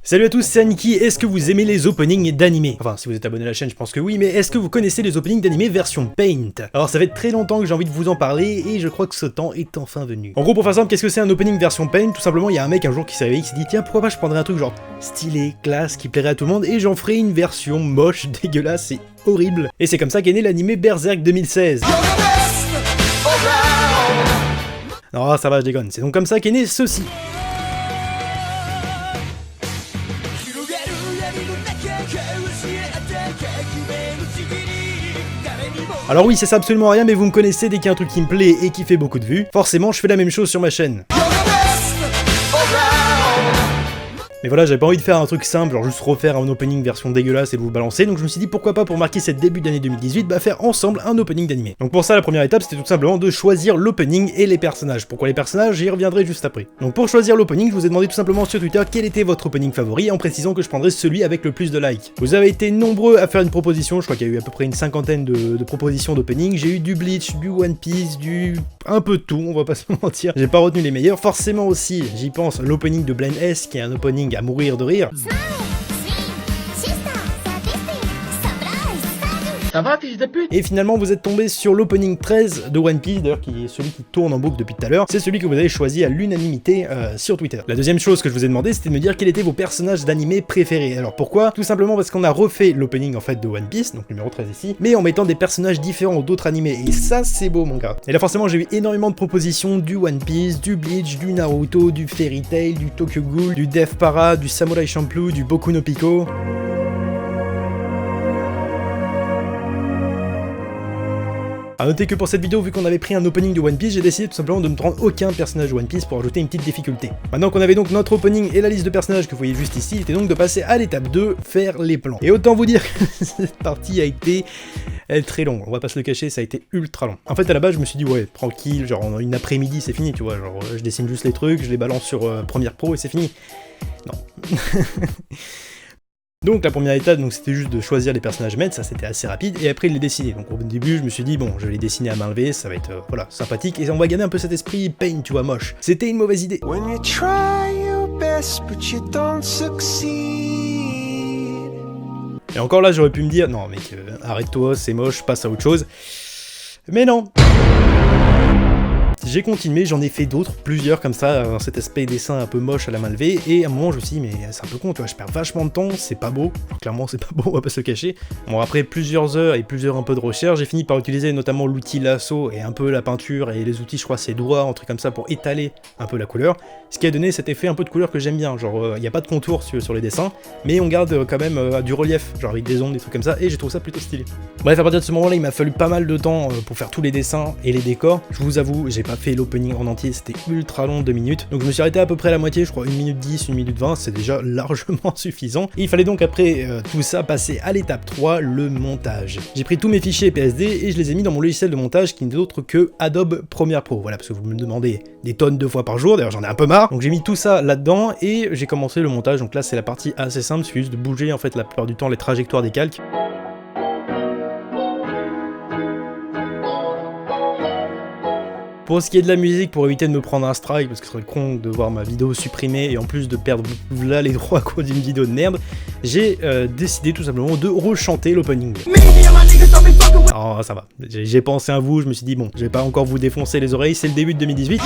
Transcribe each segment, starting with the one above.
Salut à tous, c'est Aniki. Est-ce que vous aimez les openings d'animé? Enfin, si vous êtes abonné à la chaîne, je pense que oui, mais est-ce que vous connaissez les openings d'animé version Paint? Alors ça fait très longtemps que j'ai envie de vous en parler, et je crois que ce temps est enfin venu. En gros, pour faire simple, qu'est-ce que c'est un opening version Paint? Tout simplement, il y a un mec un jour qui s'est réveillé, qui s'est dit tiens, pourquoi pas je prendrais un truc genre stylé, classe, qui plairait à tout le monde, et j'en ferai une version moche, dégueulasse et horrible. Et c'est comme ça qu'est né l'animé Berserk 2016. Non, ça va, je déconne. C'est donc comme ça qu'est né ceci. Alors oui, ça sert absolument à rien, mais vous me connaissez, dès qu'il y a un truc qui me plaît et qui fait beaucoup de vues, forcément je fais la même chose sur ma chaîne. Mais voilà, j'avais pas envie de faire un truc simple, genre juste refaire un opening version dégueulasse et vous balancer, donc je me suis dit pourquoi pas pour marquer cette début d'année 2018, bah faire ensemble un opening d'animé. Donc pour ça, la première étape, c'était tout simplement de choisir l'opening et les personnages. Pourquoi les personnages, j'y reviendrai juste après. Donc pour choisir l'opening, je vous ai demandé tout simplement sur Twitter quel était votre opening favori, en précisant que je prendrais celui avec le plus de likes. Vous avez été nombreux à faire une proposition, je crois qu'il y a eu à peu près une cinquantaine de propositions d'opening. J'ai eu du Bleach, du One Piece, un peu de tout, on va pas se mentir. J'ai pas retenu les meilleurs, forcément aussi, j'y pense, l'opening de Blend S, qui est un opening à mourir de rire. Ça va, fils de pute? Et finalement, vous êtes tombé sur l'opening 13 de One Piece, d'ailleurs, qui est celui qui tourne en boucle depuis tout à l'heure. C'est celui que vous avez choisi à l'unanimité sur Twitter. La deuxième chose que je vous ai demandé, c'était de me dire quels étaient vos personnages d'animé préférés. Alors pourquoi? Tout simplement parce qu'on a refait l'opening en fait de One Piece, donc numéro 13 ici, mais en mettant des personnages différents d'autres animés. Et ça, c'est beau, mon gars. Et là, forcément, j'ai eu énormément de propositions du One Piece, du Bleach, du Naruto, du Fairy Tail, du Tokyo Ghoul, du Death Para, du Samurai Champloo, du Boku no Pico. A noter que pour cette vidéo, vu qu'on avait pris un opening de One Piece, j'ai décidé tout simplement de ne prendre aucun personnage de One Piece pour ajouter une petite difficulté. Maintenant qu'on avait donc notre opening et la liste de personnages que vous voyez juste ici, il était donc de passer à l'étape 2, faire les plans. Et autant vous dire que cette partie a été très longue, on va pas se le cacher, ça a été ultra long. En fait à la base je me suis dit ouais, tranquille, genre en une après-midi c'est fini, tu vois, genre je dessine juste les trucs, je les balance sur Premiere Pro et c'est fini. Non. Donc la première étape, c'était juste de choisir les personnages maîtres, ça c'était assez rapide, et après de les dessiner. Donc au début je me suis dit bon, je vais les dessiner à main levée, ça va être voilà, sympathique, et on va garder un peu cet esprit paint, tu vois, moche. C'était une mauvaise idée. When you try your best, but you don't succeed. Et encore là j'aurais pu me dire, non mec, arrête-toi, c'est moche, passe à autre chose. Mais non. J'ai continué, j'en ai fait d'autres, plusieurs comme ça, cet aspect dessin un peu moche à la main levée, et à un moment je me suis dit mais c'est un peu con, tu vois, je perds vachement de temps, c'est pas beau, clairement c'est pas beau, on va pas se le cacher. Bon après plusieurs heures et un peu de recherche, j'ai fini par utiliser notamment l'outil lasso et un peu la peinture et les outils, je crois c'est doigts, un truc comme ça pour étaler un peu la couleur, ce qui a donné cet effet un peu de couleur que j'aime bien, genre il n'y a pas de contour sur les dessins, mais on garde quand même du relief, genre avec des ondes, des trucs comme ça, et j'ai trouvé ça plutôt stylé. Bref, à partir de ce moment là il m'a fallu pas mal de temps pour faire tous les dessins et les décors, je vous avoue, j'ai pas fait l'opening en entier, c'était ultra long, 2 minutes, donc je me suis arrêté à peu près à la moitié, je crois 1 minute 10, 1 minute 20, c'est déjà largement suffisant. Et il fallait donc après tout ça passer à l'étape 3, le montage. J'ai pris tous mes fichiers PSD et je les ai mis dans mon logiciel de montage qui n'est autre que Adobe Premiere Pro, voilà, parce que vous me demandez des tonnes de fois par jour, d'ailleurs j'en ai un peu marre, donc j'ai mis tout ça là-dedans et j'ai commencé le montage, donc là c'est la partie assez simple, c'est juste de bouger en fait la plupart du temps les trajectoires des calques. Pour ce qui est de la musique, pour éviter de me prendre un strike, parce que ce serait con de voir ma vidéo supprimée et en plus de perdre là les droits à cause d'une vidéo de merde, j'ai décidé tout simplement de rechanter l'opening. Oh ça va, j'ai pensé à vous, je me suis dit bon, je vais pas encore vous défoncer les oreilles, c'est le début de 2018.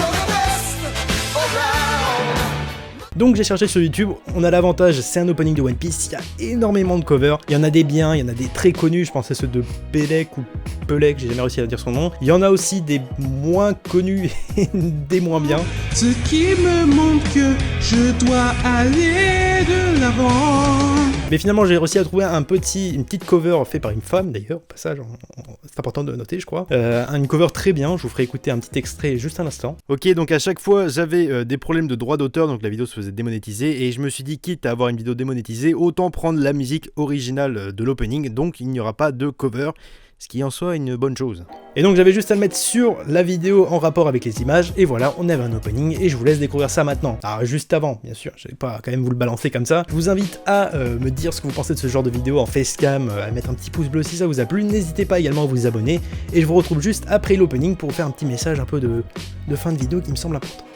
Donc j'ai cherché sur YouTube, on a l'avantage, c'est un opening de One Piece, il y a énormément de covers, il y en a des biens, il y en a des très connus, je pense à ceux de Pelek ou Pelek, j'ai jamais réussi à dire son nom, il y en a aussi des moins connus et des moins bien. Ce qui me montre que je dois aller de l'avant. Mais finalement j'ai réussi à trouver une petite cover faite par une femme d'ailleurs, au passage, c'est important de noter je crois. Une cover très bien, je vous ferai écouter un petit extrait juste un instant. Ok, donc à chaque fois j'avais des problèmes de droit d'auteur, donc la vidéo se faisait démonétiser, et je me suis dit quitte à avoir une vidéo démonétisée, autant prendre la musique originale de l'opening, donc il n'y aura pas de cover. Ce qui en soit une bonne chose. Et donc j'avais juste à le mettre sur la vidéo en rapport avec les images, et voilà, on avait un opening, et je vous laisse découvrir ça maintenant. Alors juste avant, bien sûr, je vais pas quand même vous le balancer comme ça, je vous invite à me dire ce que vous pensez de ce genre de vidéo en facecam, à mettre un petit pouce bleu si ça vous a plu, n'hésitez pas également à vous abonner, et je vous retrouve juste après l'opening pour faire un petit message un peu de fin de vidéo qui me semble important.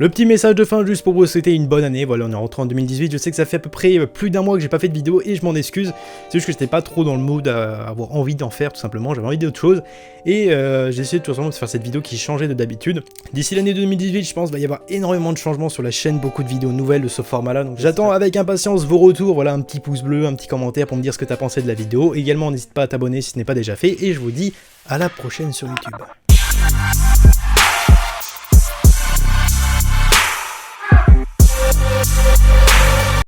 Le petit message de fin juste pour vous souhaiter une bonne année, voilà on est rentré en 2018, je sais que ça fait à peu près plus d'un mois que j'ai pas fait de vidéo et je m'en excuse, c'est juste que j'étais pas trop dans le mood à avoir envie d'en faire tout simplement, j'avais envie d'autre chose et j'ai essayé tout simplement de faire cette vidéo qui changeait de d'habitude. D'ici l'année 2018 je pense qu'il va y avoir énormément de changements sur la chaîne, beaucoup de vidéos nouvelles de ce format là, donc j'attends avec impatience vos retours, voilà un petit pouce bleu, un petit commentaire pour me dire ce que t'as pensé de la vidéo, également n'hésite pas à t'abonner si ce n'est pas déjà fait et je vous dis à la prochaine sur YouTube. Yeah.